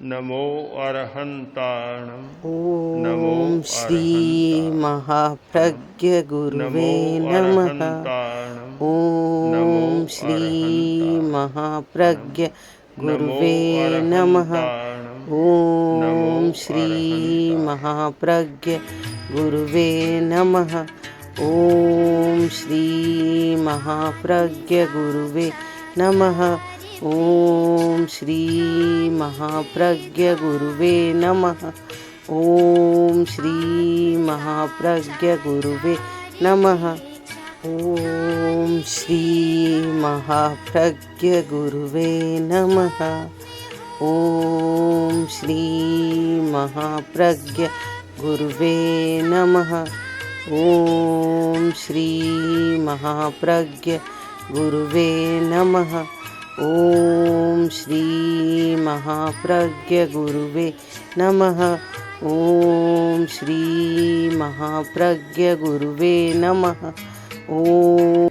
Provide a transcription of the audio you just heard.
नमो अरहन्ताणं नमो ॐ श्री महाप्रज्ञ गुरुवे नमो नमः। अरहन्ताणं नमो ॐ श्री महाप्रज्ञ गुरुवे नमः। नमो ॐ श्री अरहन्ताणं महाप्रज्ञ गुरुवे नमः। ॐ श्री महाप्रज्ञ गुरुवे नमः। ॐ श्री महाप्रज्ञ गुरुवे नमः। ॐ श्री महाप्रज्ञ गुरुवे नमः। ॐ श्री महाप्रज्ञ गुरुवे नमः। ॐ श्री महाप्रज्ञ गुरुवे नमः। ॐ श्री महाप्रज्ञ गुरुवे नमः। ॐ श्री महाप्रज्ञ गुरुवे नमः। ॐ श्री महाप्रज्ञ गुरुवे नमः। ॐ